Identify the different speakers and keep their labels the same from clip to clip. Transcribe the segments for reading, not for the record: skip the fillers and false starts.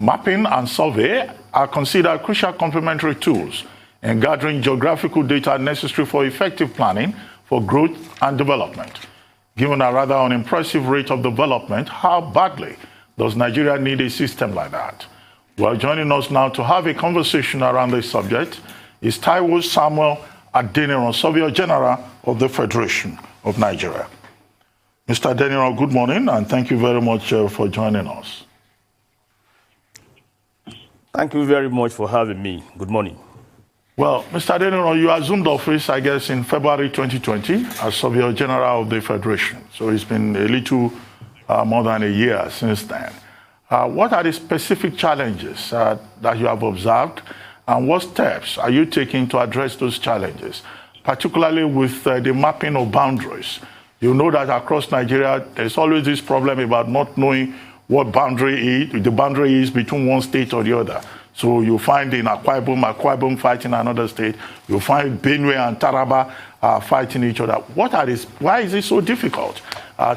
Speaker 1: Mapping and survey are considered crucial complementary tools in gathering geographical data necessary for effective planning for growth and development. Given a rather unimpressive rate of development, how badly does Nigeria need a system like that? Well, joining us now to have a conversation around this subject is Taiwo Samuel Adeniran, Surveyor General of the Federation of Nigeria. Mr. Adeniran, good morning, and thank you very much for joining us.
Speaker 2: Thank you very much for having me. Good morning.
Speaker 1: Well, Mr. Adeniran, you assumed office, I guess, in February 2020 as Surveyor General of the Federation. So it's been a little more than a year since then. What are the specific challenges that you have observed, and what steps are you taking to address those challenges, particularly with the mapping of boundaries? You know that across Nigeria, there's always this problem about not knowing what the boundary is between one state or the other. So you find in Akwa Ibom fighting another state. You find Benue and Taraba fighting each other. Why is it so difficult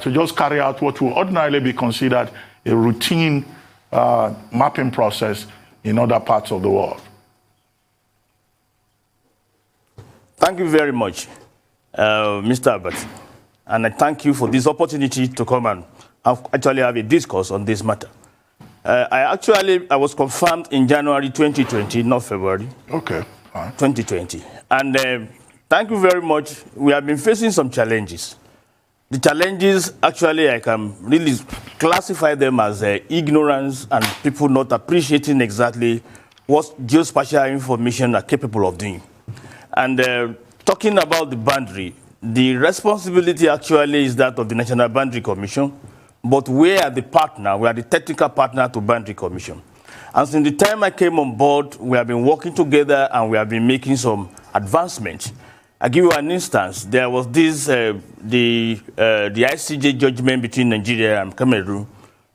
Speaker 1: to just carry out what would ordinarily be considered a routine mapping process in other parts of the world?
Speaker 2: Thank you very much, Mr. Albert. And I thank you for this opportunity to come and actually have a discourse on this matter. I was confirmed in January 2020, not February.
Speaker 1: Okay, fine.
Speaker 2: 2020. And thank you very much. We have been facing some challenges. The challenges, actually, I can really classify them as ignorance and people not appreciating exactly what geospatial information are capable of doing. And talking about the boundary, the responsibility actually is that of the National Boundary Commission, but we are the partner, we are the technical partner to Boundary Commission. And since the time I came on board, we have been working together and we have been making some advancements. I'll give you an instance. There was this, the ICJ judgment between Nigeria and Cameroon.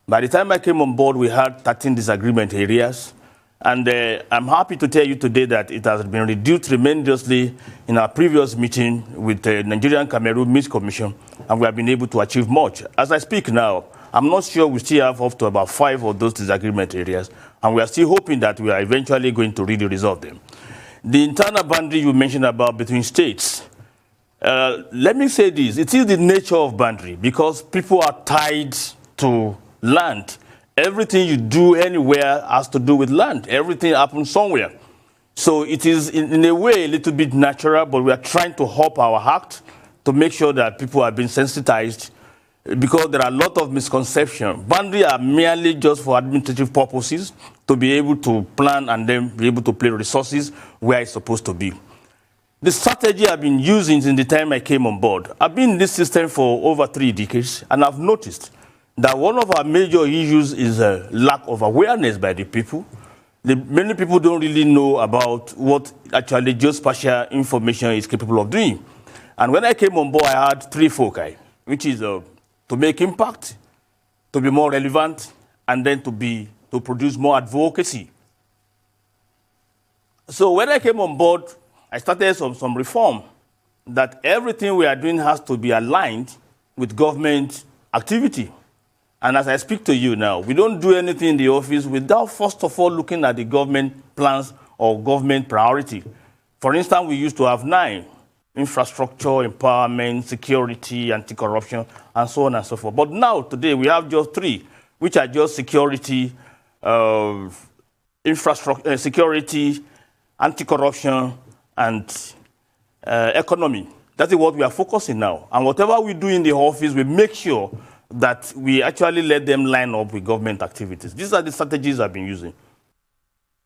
Speaker 2: By the time I came on board, we had 13 disagreement areas. And I'm happy to tell you today that it has been reduced tremendously in our previous meeting with the Nigerian-Cameroon Mixed Commission, and we have been able to achieve much. As I speak now, I'm not sure we still have up to about 5 of those disagreement areas, and we are still hoping that we are eventually going to really resolve them. The internal boundary you mentioned about between states, let me say this, it is the nature of boundary because people are tied to land. Everything you do anywhere has to do with land. Everything happens somewhere. So it is, in a way, a little bit natural, but we are trying to help our act to make sure that people are being sensitized because there are a lot of misconceptions. Boundaries are merely just for administrative purposes to be able to plan and then be able to place resources where it's supposed to be. The strategy I've been using since the time I came on board, I've been in this system for over 3 decades, and I've noticed that one of our major issues is a lack of awareness by the people. Many people don't really know about what actually geospatial information is capable of doing. And when I came on board, I had 3 foci, which is to make impact, to be more relevant, and then to produce more advocacy. So when I came on board, I started some reform that everything we are doing has to be aligned with government activity. And as I speak to you now, we don't do anything in the office without first of all looking at the government plans or government priority. For instance, we used to have 9: infrastructure, empowerment, security, anti-corruption, and so on and so forth. But now, today, we have just 3, which are just security, infrastructure, security, anti-corruption, and economy. That is what we are focusing now. And whatever we do in the office, we make sure that we actually let them line up with government activities. These are the strategies I've been using.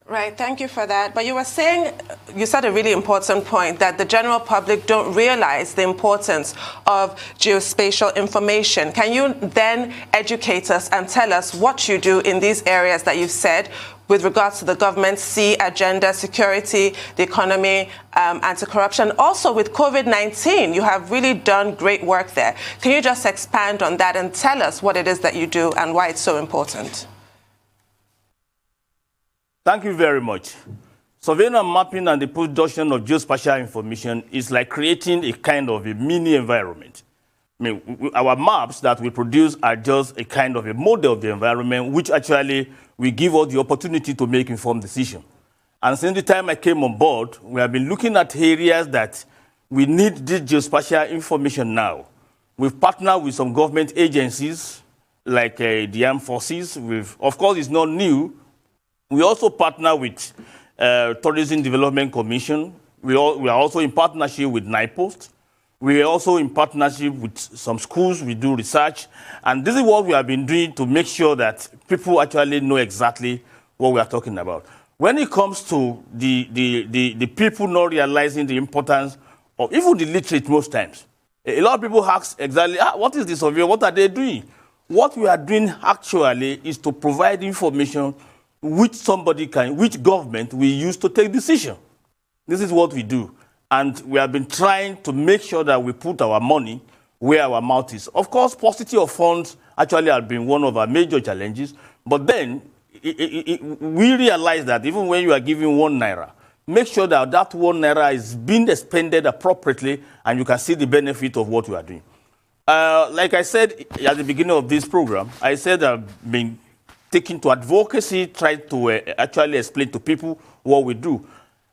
Speaker 3: Right, thank you for that. But you said a really important point, that the general public don't realize the importance of geospatial information. Can you then educate us and tell us what you do in these areas that you've said with regards to the government's C agenda, security, the economy, anti-corruption? Also with COVID-19, you have really done great work there. Can you just expand on that and tell us what it is that you do and why it's so important?
Speaker 2: Thank you very much. Surveillance mapping and the production of geospatial information is like creating a kind of a mini environment. our maps that we produce are just a kind of a model of the environment, which actually will give us the opportunity to make informed decisions. And since the time I came on board, we have been looking at areas that we need this geospatial information now. We've partnered with some government agencies, like the armed forces. Of course, it's not new. We also partner with Tourism Development Commission. We are also in partnership with NIPOST. We are also in partnership with some schools. We do research. And this is what we have been doing to make sure that people actually know exactly what we are talking about. When it comes to the people not realizing the importance of even the literate most times, a lot of people ask exactly, what is the survey? What are they doing? What we are doing actually is to provide information which government will use to take decision. This is what we do. And we have been trying to make sure that we put our money where our mouth is. Of course, paucity of funds actually has been one of our major challenges. But then we realize that even when you are giving 1 naira, make sure that that 1 naira is being expended appropriately and you can see the benefit of what you are doing. Like I said at the beginning of this program, I said I've been taken to advocacy, trying to actually explain to people what we do.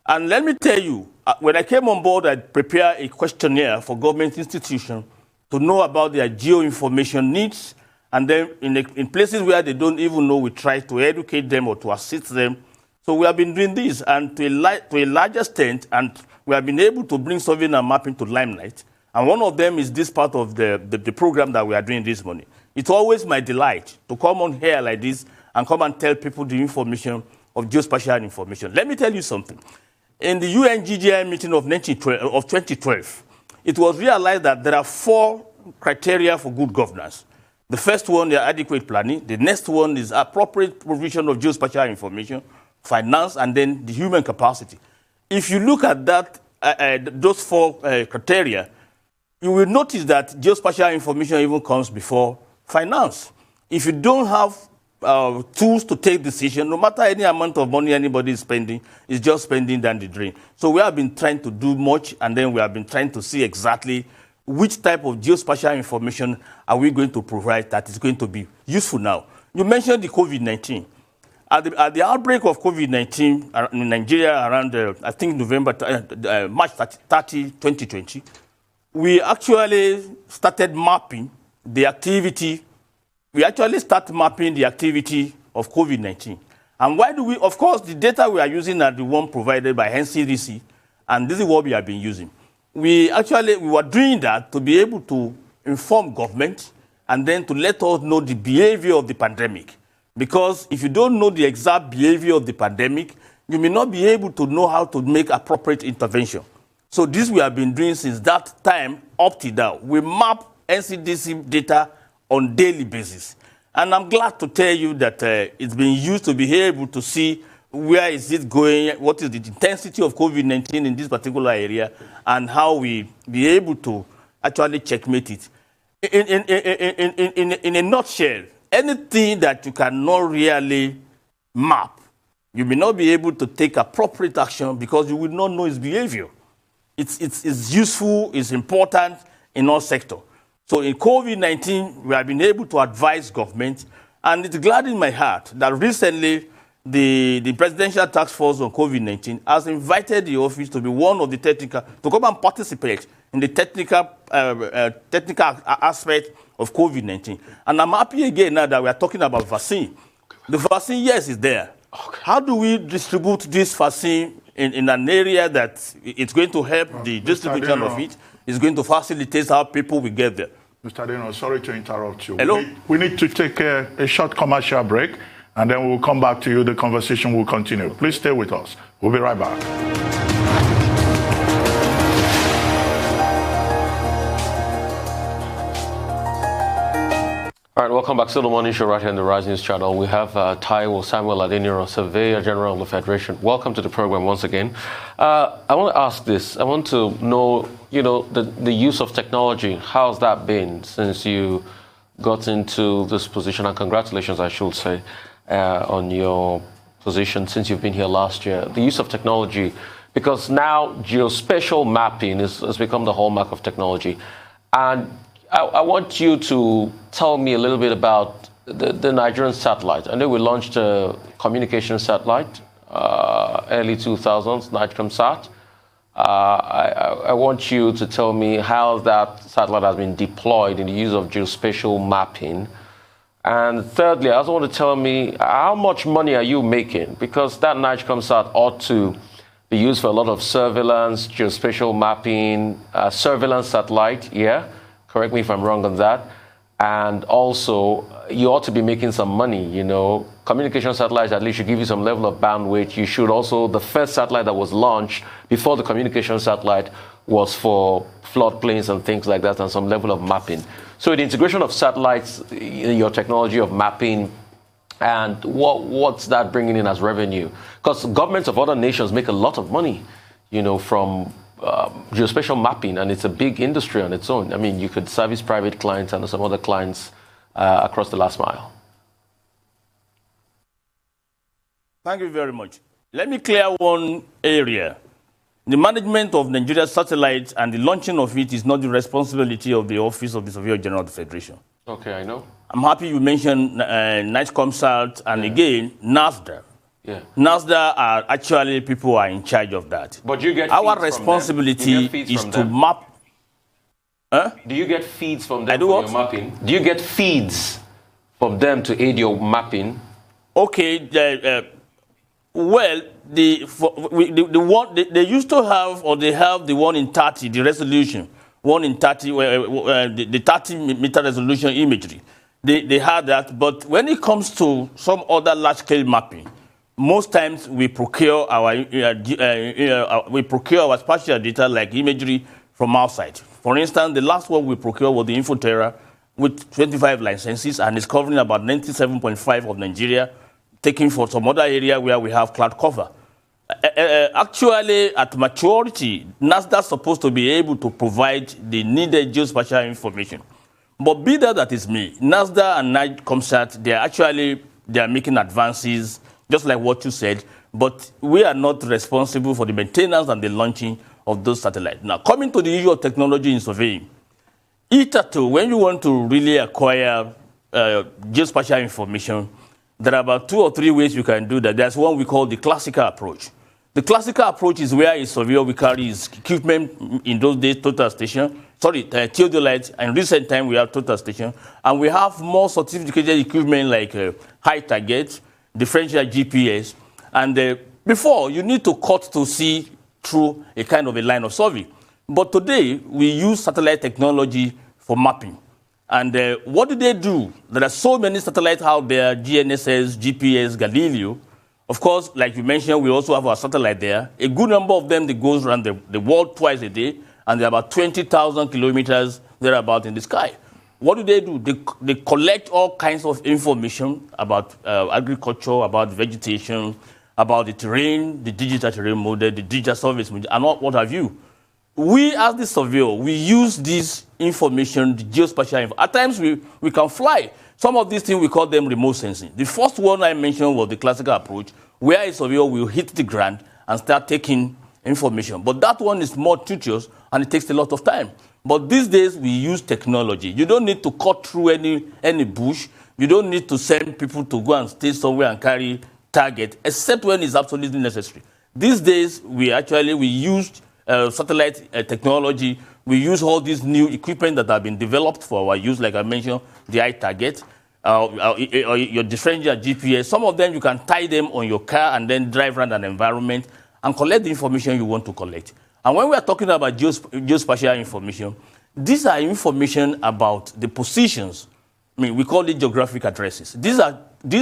Speaker 2: And let me tell you, when I came on board, I prepared a questionnaire for government institutions to know about their geo-information needs. And then in places where they don't even know, we try to educate them or to assist them. So we have been doing this, and to a large extent, and we have been able to bring surveying and mapping to limelight. And one of them is this part of the program that we are doing this morning. It's always my delight to come on here like this and come and tell people the information of geospatial information. Let me tell you something. In the UNGGI meeting of 2012, it was realized that there are 4 criteria for good governance. The first one is adequate planning. The next one is appropriate provision of geospatial information, finance, and then the human capacity. If you look at that, those 4 criteria, you will notice that geospatial information even comes before finance. If you don't have tools to take decisions, no matter any amount of money anybody is spending, it's just spending down the drain. So we have been trying to do much, and then we have been trying to see exactly which type of geospatial information are we going to provide that is going to be useful now. You mentioned the COVID-19. At the outbreak of COVID-19 in Nigeria around, I think, March 30, 2020, we actually started mapping the activity. We actually started mapping the activity of COVID-19. And why do we, of course, the data we are using are the one provided by NCDC, and this is what we have been using. We were doing that to be able to inform government and then to let us know the behavior of the pandemic. Because if you don't know the exact behavior of the pandemic, you may not be able to know how to make appropriate intervention. So this we have been doing since that time up to now. We map NCDC data on daily basis. And I'm glad to tell you that it's been used to be able to see where is it going, what is the intensity of COVID-19 in this particular area, and how we be able to actually checkmate it. In a nutshell, anything that you cannot really map, you may not be able to take appropriate action because you will not know its behavior. It's useful, it's important in all sectors. So in COVID-19, we have been able to advise government, and it's glad in my heart that recently the Presidential Task Force on COVID-19 has invited the office to be one of the to come and participate in the technical aspect of COVID-19. And I'm happy again now that we are talking about vaccine. The vaccine, yes, is there. Okay. How do we distribute this vaccine in an area that it's going to help the distribution of it? It's going to facilitate how people will get there.
Speaker 1: Mr. Adeniran, sorry to interrupt you.
Speaker 2: Hello?
Speaker 1: We need to take a short commercial break, and then we'll come back to you. The conversation will continue. Please stay with us. We'll be right back.
Speaker 4: All right, welcome back to the Morning Show right here on the Rise News channel. We have Taiwo Samuel Adeniran, Surveyor General the Federation. Welcome to the program once again. I want to ask this. I want to know, the use of technology. How's that been since you got into this position? And congratulations, I should say, on your position since you've been here last year. The use of technology, because now geospatial mapping has become the hallmark of technology. And I want you to tell me a little bit about the Nigerian satellite. I know we launched a communication satellite early 2000s, NigeComSat. I want you to tell me how that satellite has been deployed in the use of geospatial mapping. And thirdly, I also want to tell me how much money are you making? Because that NigeComSat ought to be used for a lot of surveillance, geospatial mapping, surveillance satellite, yeah? Correct me if I'm wrong on that. And also, you ought to be making some money, you know. Communication satellites at least should give you some level of bandwidth. You should also, the first satellite that was launched before the communication satellite was for floodplains and things like that and some level of mapping. So the integration of satellites, your technology of mapping, and what's that bringing in as revenue? Because governments of other nations make a lot of money, you know, from geospatial mapping, and it's a big industry on its own. I mean, you could service private clients and some other clients across the last mile.
Speaker 2: Thank you very much. Let me clear one area. The management of Nigeria's satellites and the launching of it is not the responsibility of the Office of the Surveyor General of the Federation.
Speaker 4: Okay, I know.
Speaker 2: I'm happy you mentioned NigeComSat and again, NASDA.
Speaker 4: Yeah.
Speaker 2: NASDA are actually people who are in charge of that.
Speaker 4: But you get
Speaker 2: our
Speaker 4: feeds
Speaker 2: responsibility
Speaker 4: from them?
Speaker 2: is to map. Huh?
Speaker 4: Do you get feeds from them for your mapping? Do you get feeds from them to aid your mapping?
Speaker 2: Okay, well, they used to have, or they have the 1 in 30, the resolution, 1 in 30, the 30-meter resolution imagery. They had that, but when it comes to some other large-scale mapping, most times we procure our spatial data like imagery from outside. For instance, the last one we procured was the Infoterra with 25 licenses, and it's covering about 97.5% of Nigeria, taken for some other area where we have cloud cover. Actually, at maturity, NASDA is supposed to be able to provide the needed geospatial information. But be that is me, NASDA and NigeComSat, they are making advances, just like what you said, but we are not responsible for the maintenance and the launching of those satellites. Now, coming to the issue of technology in surveying, hitherto, when you want to really acquire geospatial information, there are about 2 or 3 ways you can do that. There's one we call the classical approach. The classical approach is where a surveyor will carry his equipment, in those days, total station, theodolite, and in recent time we have total station, and we have more sophisticated equipment like high target, differential GPS, and before you need to cut to see through a kind of a line of survey. But today we use satellite technology for mapping. And what do they do? There are so many satellites out there, GNSS, GPS, Galileo. Of course, like you mentioned, we also have our satellite there. A good number of them, they goes around the world twice a day, and they're about 20,000 kilometers thereabout in the sky. What do? They collect all kinds of information about agriculture, about vegetation, about the terrain, the digital terrain model, the digital service model, and what have you. We, as the surveyor, we use this information, the geospatial information. At times, we can fly. Some of these things, we call them remote sensing. The first one I mentioned was the classical approach, where a surveyor will hit the ground and start taking information. But that one is more tedious, and it takes a lot of time. But these days, we use technology. You don't need to cut through any bush. You don't need to send people to go and stay somewhere and carry target, except when it's absolutely necessary. These days, we used satellite technology. We use all these new equipment that have been developed for our use, like I mentioned, the eye target, your differential GPS. Some of them, you can tie them on your car and then drive around an environment and collect the information you want to collect. And when we are talking about geospatial information, these are information about the positions. I mean, we call it geographic addresses. These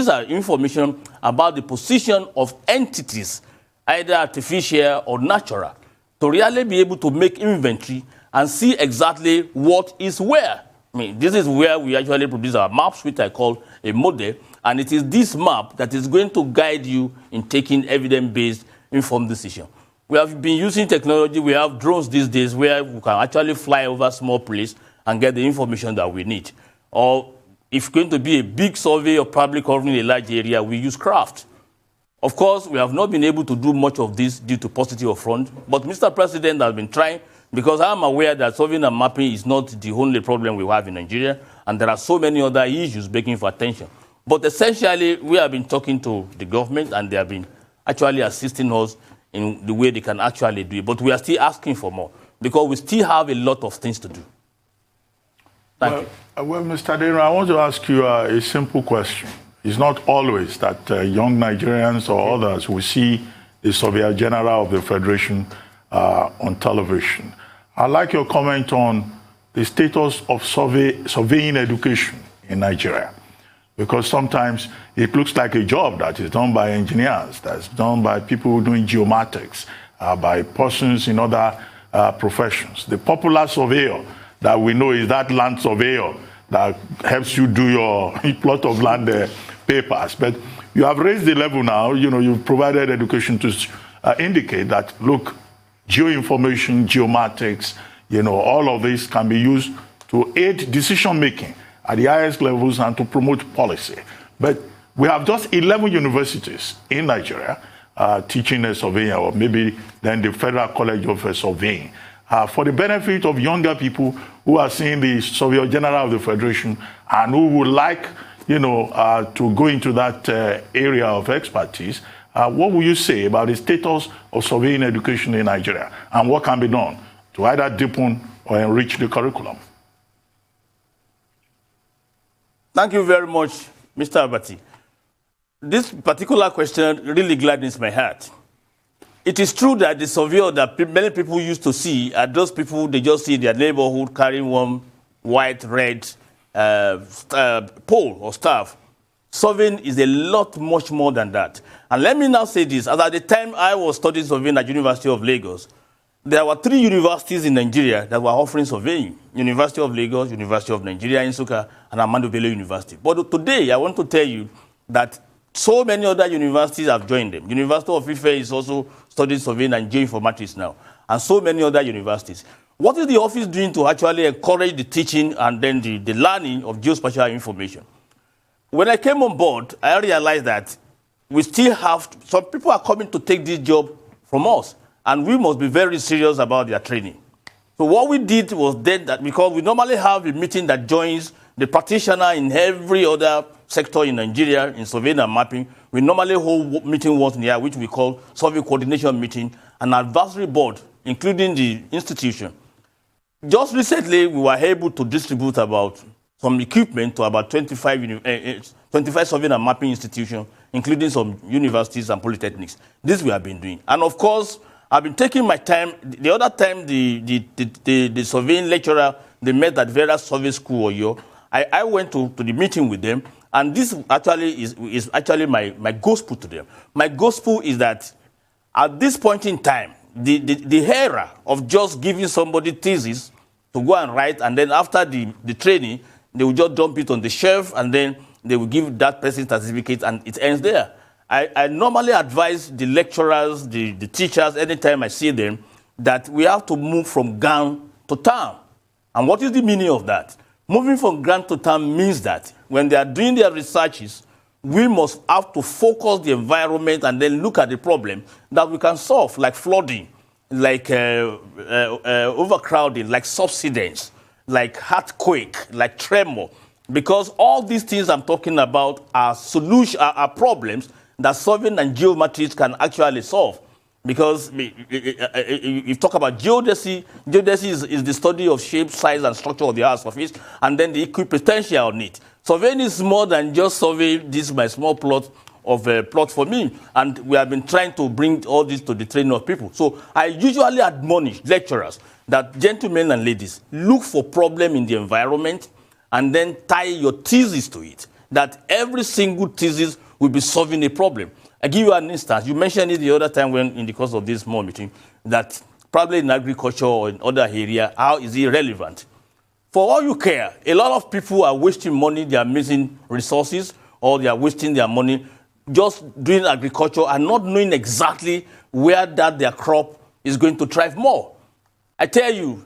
Speaker 2: are information about the position of entities, either artificial or natural, to really be able to make inventory and see exactly what is where. I mean, this is where we actually produce our maps, which I call a model, and it is this map that is going to guide you in taking evidence-based informed decision. We have been using technology. We have drones these days where we can actually fly over small place and get the information that we need. Or if it's going to be a big survey or probably covering a large area, we use craft. Of course, we have not been able to do much of this due to paucity of funds, but Mr. President has been trying because I'm aware that surveying and mapping is not the only problem we have in Nigeria, and there are so many other issues begging for attention. But essentially, we have been talking to the government, and they have been actually assisting us in the way they can actually do it. But we are still asking for more, because we still have a lot of things to do. Thank you.
Speaker 1: Well, Mr. Adeniran, I want to ask you a simple question. It's not always that young Nigerians or others will see the Surveyor General of the Federation on television. I'd like your comment on the status of surveying education in Nigeria, because sometimes it looks like a job that is done by engineers, that's done by people doing geomatics, by persons in other professions. The popular surveyor that we know is that land surveyor that helps you do your plot of land papers. But you have raised the level now. You've provided education to indicate that, look, geoinformation, geomatics, all of this can be used to aid decision-making at the highest levels and to promote policy. But we have just 11 universities in Nigeria teaching surveying, or maybe then the Federal College of Surveying. For the benefit of younger people who are seeing the Surveyor General of the Federation and who would like, to go into that area of expertise, what will you say about the status of surveying education in Nigeria, and what can be done to either deepen or enrich the curriculum?
Speaker 2: Thank you very much, Mr. Abati. This particular question really gladdens my heart. It is true that the surveyor that many people used to see are those people, they just see their neighborhood carrying one white, red pole or staff. Surveying is a lot much more than that. And let me now say this. As at the time I was studying surveying at University of Lagos, there were 3 universities in Nigeria that were offering surveying. University of Lagos, University of Nigeria in Nsukka, and Ahmadu Bello University. But today, I want to tell you that so many other universities have joined them. University of Ife is also studying surveying and geoinformatics now, and so many other universities. What is the office doing to actually encourage the teaching and then the learning of geospatial information? When I came on board, I realized that we still have, some people are coming to take this job from us, and we must be very serious about their training. So what we did was then that, because we normally have a meeting that joins the practitioner in every other sector in Nigeria in surveying and mapping, we normally hold meeting once in a year, which we call survey coordination meeting, an advisory board, including the institution. Just recently, we were able to distribute about some equipment to about 25 surveying and mapping institutions, including some universities and polytechnics. This we have been doing. And of course, I've been taking my time. The other time, the surveying lecturer, they met at various survey school, Oyo. I went to the meeting with them, and this actually is actually my gospel to them. My gospel is that at this point in time, the era of just giving somebody thesis to go and write, and then after the training, they will just dump it on the shelf, and then they will give that person certificate, and it ends there. I normally advise the lecturers, the teachers, anytime I see them, that we have to move from gown to town. And what is the meaning of that? Moving from gown to town means that when they are doing their researches, we must have to focus the environment and then look at the problem that we can solve, like flooding, like overcrowding, like subsidence, like earthquake, like tremor. Because all these things I'm talking about are problems that surveying and geometries can actually solve. Because you talk about geodesy, geodesy is the study of shape, size, and structure of the Earth's surface, and then the equipotential on it. Surveying is more than just surveying this my small plot of a plot for me, and we have been trying to bring all this to the training of people. So I usually admonish lecturers that, gentlemen and ladies, look for problem in the environment and then tie your thesis to it, that every single thesis will be solving a problem. I give you an instance. You mentioned it the other time when in the course of this small meeting, that probably in agriculture or in other area, how is it relevant? For all you care, a lot of people are wasting money, they are missing resources, or they are wasting their money just doing agriculture and not knowing exactly where their crop is going to thrive more. I tell you,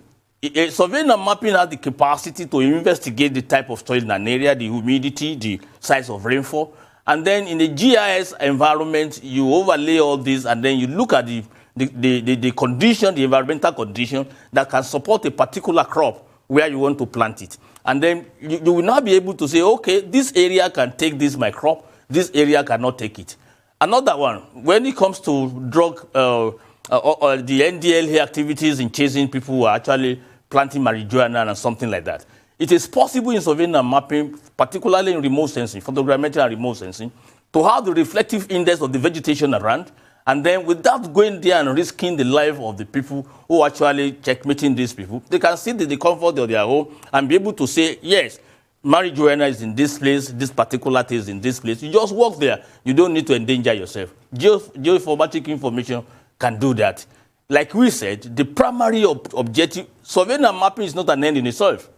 Speaker 2: surveying and mapping has the capacity to investigate the type of soil in an area, the humidity, the size of rainfall. And then in the GIS environment, you overlay all this, and then you look at the the condition, the environmental condition that can support a particular crop where you want to plant it. And then you will now be able to say, okay, this area can take this my crop, this area cannot take it. Another one, when it comes to drug, the NDLA activities in chasing people who are actually planting marijuana and something like that, it is possible in surveying and mapping, particularly in remote sensing, photogrammetry and remote sensing, to have the reflective index of the vegetation around, and then without going there and risking the life of the people who are actually checkmating these people, they can sit in the comfort of their home and be able to say, yes, marijuana is in this place, this particular thing is in this place. You just walk there. You don't need to endanger yourself. Geoinformatic information can do that. Like we said, the primary objective, surveying and mapping is not an end in itself.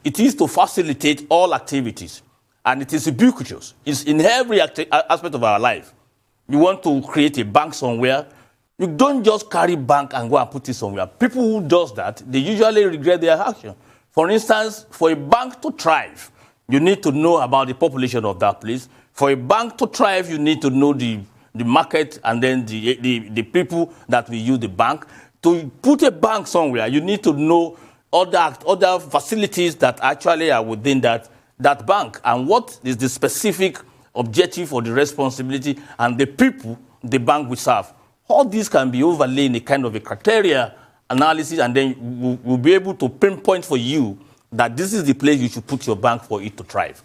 Speaker 2: It is to facilitate all activities, and it is ubiquitous. It's in every aspect of our life. You want to create a bank somewhere, you don't just carry bank and go and put it somewhere. People who does that, they usually regret their action. For instance, for a bank to thrive, you need to know about the population of that place. For a bank to thrive, you need to know the market and then the people that will use the bank. To put a bank somewhere, you need to know other facilities that actually are within that bank, and what is the specific objective or the responsibility and the people the bank will serve. All these can be overlaid in a kind of a criteria analysis, and then we'll be able to pinpoint for you that this is the place you should put your bank for it to thrive.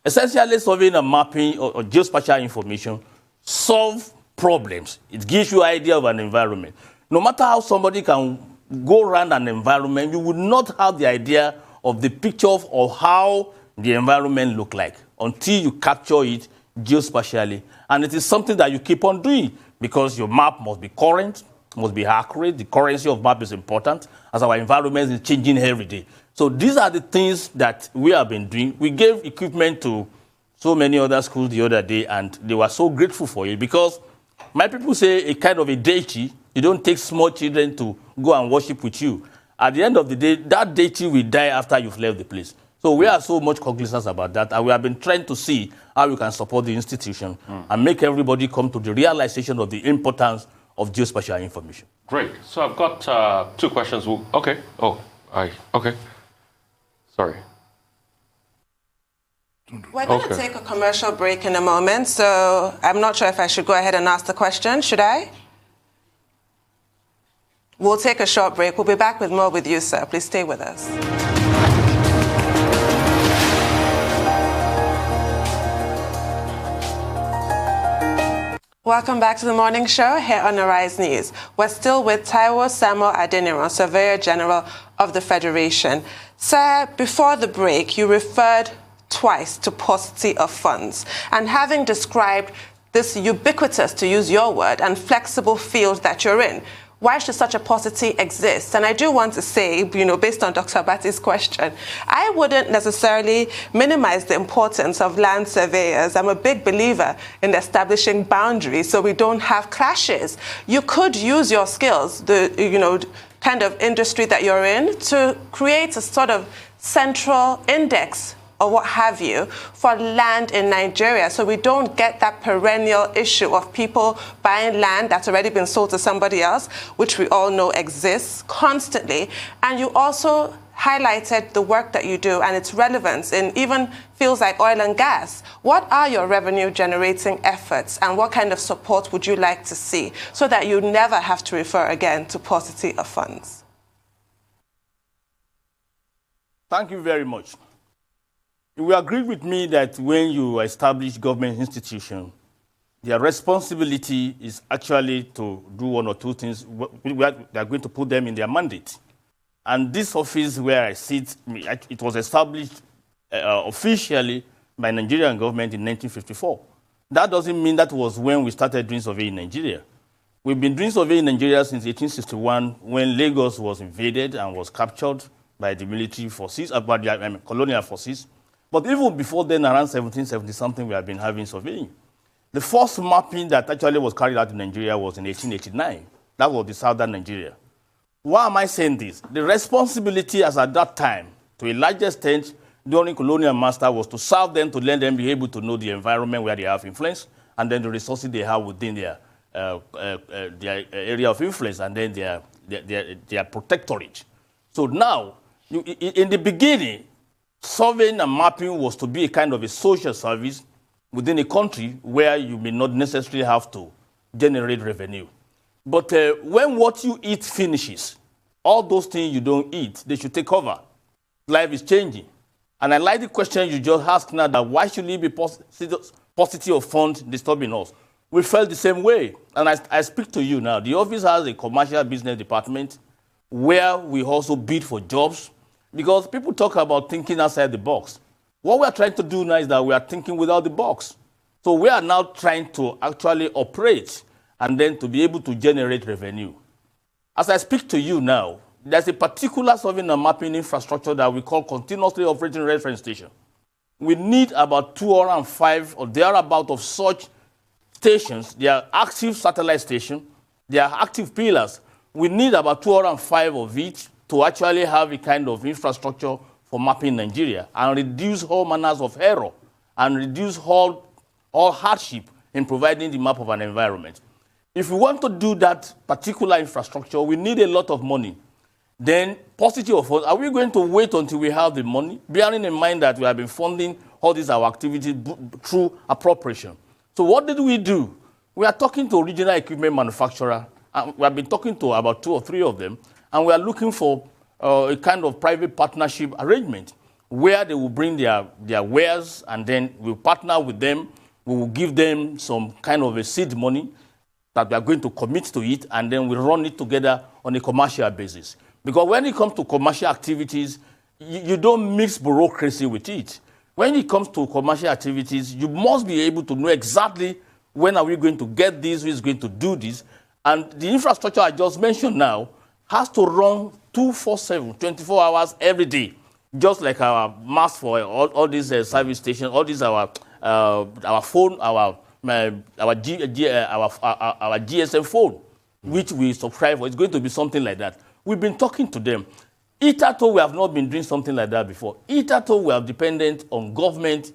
Speaker 2: Essentially, surveying and mapping or geospatial information solve problems. It gives you an idea of an environment. No matter how somebody can go around an environment, you will not have the idea of the picture of how the environment look like until you capture it geospatially. And it is something that you keep on doing because your map must be current, must be accurate. The currency of map is important as our environment is changing every day. So these are the things that we have been doing. We gave equipment to so many other schools the other day, and they were so grateful for it because my people say a kind of a deity, you don't take small children to go and worship with you. At the end of the day, that deity will die after you've left the place. So we are so much cognizant about that, and we have been trying to see how we can support the institution and make everybody come to the realization of the importance of geospatial information.
Speaker 4: Great. So I've got 2 questions. Okay. Okay. Sorry.
Speaker 3: We're going to take a commercial break in a moment, so I'm not sure if I should go ahead and ask the question. Should I? We'll take a short break. We'll be back with more with you, sir. Please stay with us. Welcome back to the morning show here on Arise News. We're still with Taiwo Samuel Adeniran, Surveyor General of the Federation. Sir, before the break, you referred twice to paucity of funds. And having described this ubiquitous, to use your word, and flexible field that you're in, why should such a paucity exist? And I do want to say, based on Dr. Bati's question, I wouldn't necessarily minimize the importance of land surveyors. I'm a big believer in establishing boundaries so we don't have clashes. You could use your skills, the kind of industry that you're in, to create a sort of central index or what have you, for land in Nigeria, so we don't get that perennial issue of people buying land that's already been sold to somebody else, which we all know exists constantly. And you also highlighted the work that you do and its relevance in even fields like oil and gas. What are your revenue-generating efforts, and what kind of support would you like to see so that you never have to refer again to paucity of funds?
Speaker 2: Thank you very much. You will agree with me that when you establish government institutions, their responsibility is actually to do one or two things. They are going to put them in their mandate. And this office where I sit, it was established officially by the Nigerian government in 1954. That doesn't mean that was when we started doing survey in Nigeria. We've been doing survey in Nigeria since 1861, when Lagos was invaded and was captured by the military forces, by the colonial forces. But even before then, around 1770-something, we have been having surveying. The first mapping that actually was carried out in Nigeria was in 1889. That was the southern Nigeria. Why am I saying this? The responsibility as at that time, to a large extent, during colonial master, was to serve them, to let them be able to know the environment where they have influence, and then the resources they have within their area of influence and then their protectorate. So now, in the beginning, surveying and mapping was to be a kind of a social service within a country where you may not necessarily have to generate revenue. But when what you eat finishes, all those things you don't eat, they should take over. Life is changing. And I like the question you just asked now, that why should it be paucity of funds disturbing us? We felt the same way. And I speak to you now. The office has a commercial business department where we also bid for jobs, because people talk about thinking outside the box. What we are trying to do now is that we are thinking without the box. So we are now trying to actually operate and then to be able to generate revenue. As I speak to you now, there's a particular surveying and mapping infrastructure that we call continuously operating reference station. We need about 205 or thereabout of such stations. They are active satellite stations. They are active pillars. We need about 205 of each to actually have a kind of infrastructure for mapping Nigeria and reduce all manners of error and reduce all hardship in providing the map of an environment. If we want to do that particular infrastructure, we need a lot of money. Then, paucity of funds, are we going to wait until we have the money? Bearing in mind that we have been funding all these our activities through appropriation. So what did we do? We are talking to original equipment manufacturer. We have been talking to about 2 or 3 of them, and we are looking for a kind of private partnership arrangement where they will bring their wares, and then we'll partner with them. We will give them some kind of a seed money that we are going to commit to it, and then we run it together on a commercial basis. Because when it comes to commercial activities, you don't mix bureaucracy with it. When it comes to commercial activities, you must be able to know exactly when are we going to get this, who is going to do this. And the infrastructure I just mentioned now has to run 24/7, 24 hours every day, just like our mass for all these service stations, all these our phone, our GSM phone, which we subscribe for. It's going to be something like that. We've been talking to them. Hitherto, we have not been doing something like that before. Hitherto, we are dependent on government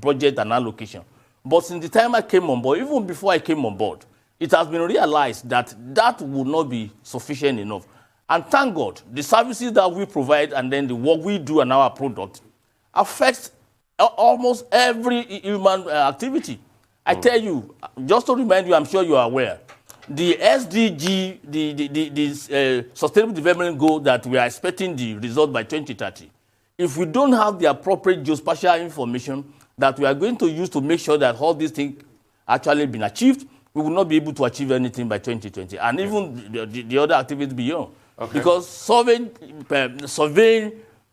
Speaker 2: budget and allocation. But since the time I came on board, even before I came on board, it has been realized that that would not be sufficient enough. And thank God, the services that we provide and then the work we do and our product affects almost every human activity. I tell you, just to remind you, I'm sure you are aware, the SDG, the Sustainable Development Goal that we are expecting the result by 2030, if we don't have the appropriate geospatial information that we are going to use to make sure that all these things actually been achieved, we will not be able to achieve anything by 2020, and even the other activities beyond. Okay. Because surveying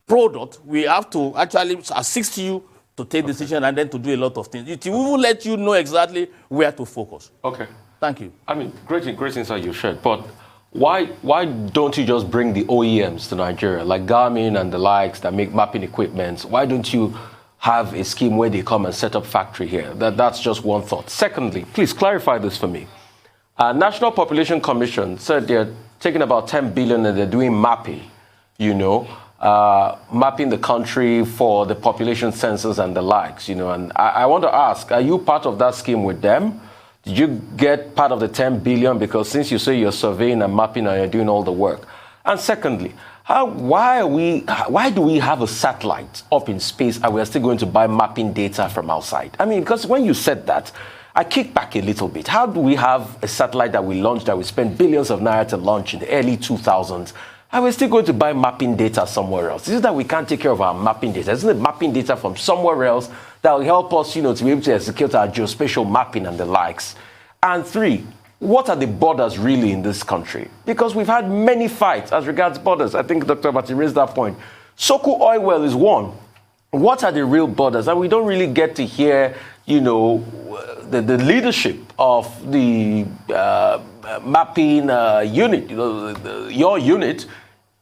Speaker 2: product, we have to actually assist you to take decision and then to do a lot of things. It will let you know exactly where to focus.
Speaker 4: Okay.
Speaker 2: Thank you.
Speaker 4: I mean, great insight you shared, but why don't you just bring the OEMs to Nigeria, like Garmin and the likes that make mapping equipment? Why don't you have a scheme where they come and set up factory here? That's just one thought. Secondly, please clarify this for me. National Population Commission said they're taking about 10 billion and they're doing mapping, mapping the country for the population census and the likes, and I want to ask, are you part of that scheme with them? Did you get part of the 10 billion? Because since you say you're surveying and mapping and you're doing all the work. And secondly, why do we have a satellite up in space and we're still going to buy mapping data from outside? I mean, because when you said that, I kick back a little bit. How do we have a satellite that we launched, that we spent billions of naira to launch in the early 2000s, and we're still going to buy mapping data somewhere else? Is it that we can't take care of our mapping data? Isn't it mapping data from somewhere else that will help us, to be able to execute our geospatial mapping and the likes? And 3, what are the borders really in this country? Because we've had many fights as regards borders. I think Dr. Abati raised that point. Soko oil well is one. What are the real borders? And we don't really get to hear, the leadership of the mapping unit, your unit,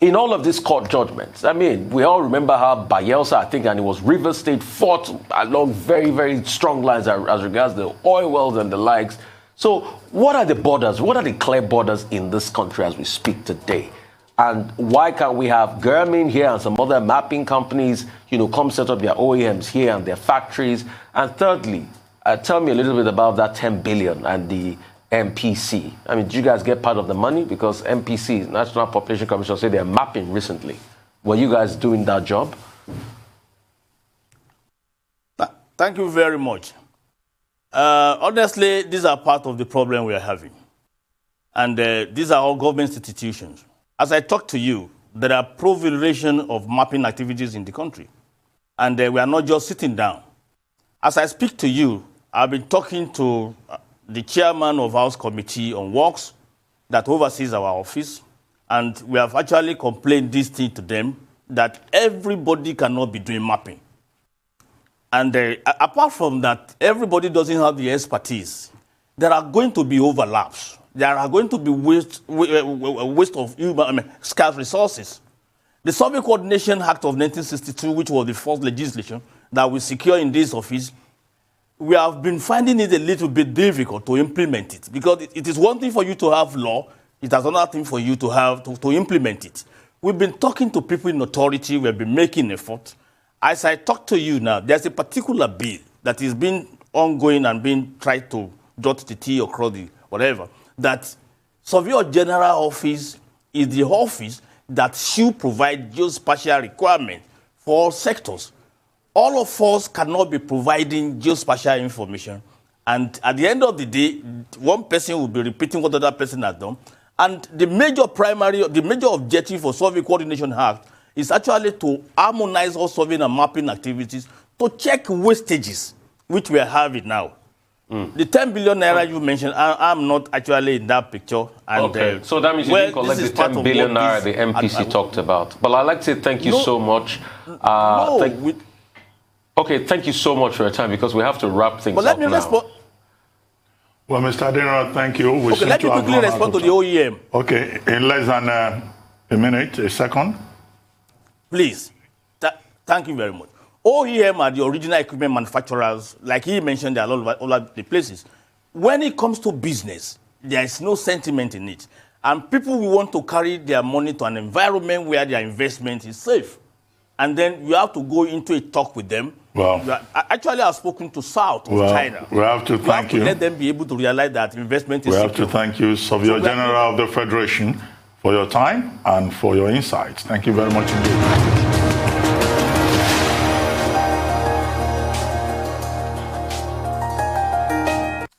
Speaker 4: in all of these court judgments. I mean, we all remember how Bayelsa, I think, and it was River State, fought along very, very strong lines as regards the oil wells and the likes. So what are the borders? What are the clear borders in this country as we speak today? And why can't we have Garmin here and some other mapping companies, come set up their OEMs here and their factories? And thirdly, tell me a little bit about that 10 billion and the MPC? I mean, did you guys get part of the money? Because MPC, National Population Commission, say they're mapping recently. Were you guys doing that job?
Speaker 2: Thank you very much. Honestly, these are part of the problem we are having. And these are all government institutions. As I talk to you, there are proliferation of mapping activities in the country. And we are not just sitting down. As I speak to you, I've been talking to the chairman of House Committee on Works that oversees our office. And we have actually complained this thing to them, that everybody cannot be doing mapping. And apart from that, everybody doesn't have the expertise. There are going to be overlaps. There are going to be waste of scarce resources. The Survey Coordination Act of 1962, which was the first legislation that we secure in this office, we have been finding it a little bit difficult to implement it, because it is one thing for you to have law, it is another thing for you to have to implement it. We've been talking to people in authority, we've been making effort. As I talk to you now, there's a particular bill that is being ongoing and being tried to dot the T across the whatever, that Surveyor General Office is the office that should provide geospatial requirements for all sectors. All of us cannot be providing geospatial information, and at the end of the day, one person will be repeating what the other person has done. And the major objective for Survey Coordination Act is actually to harmonize all surveying and mapping activities to check wastages, which we are having now. The 10 billion naira you mentioned, I'm not actually in that picture. And,
Speaker 4: okay, so that means you didn't collect the 10 billion naira the MPC talked about. But I'd like to say thank you so much. Okay, thank you so much for your time, because we have to wrap things up now. Let me respond.
Speaker 1: Well, Mr. Adeniran, thank you.
Speaker 2: Okay, let me quickly respond to the OEM.
Speaker 1: Okay, in less than a minute, a second.
Speaker 2: Please. Thank you very much. OEM are the original equipment manufacturers. Like he mentioned, there are all over the places. When it comes to business, there is no sentiment in it. And people will want to carry their money to an environment where their investment is safe. And then you have to go into a talk with them.
Speaker 1: Well,
Speaker 2: actually, I've spoken to South of China.
Speaker 1: We have to thank you.
Speaker 2: Let them be able to realize that investment is
Speaker 1: secure. We have to thank you, Surveyor General of the Federation, for your time and for your insights. Thank you very much indeed.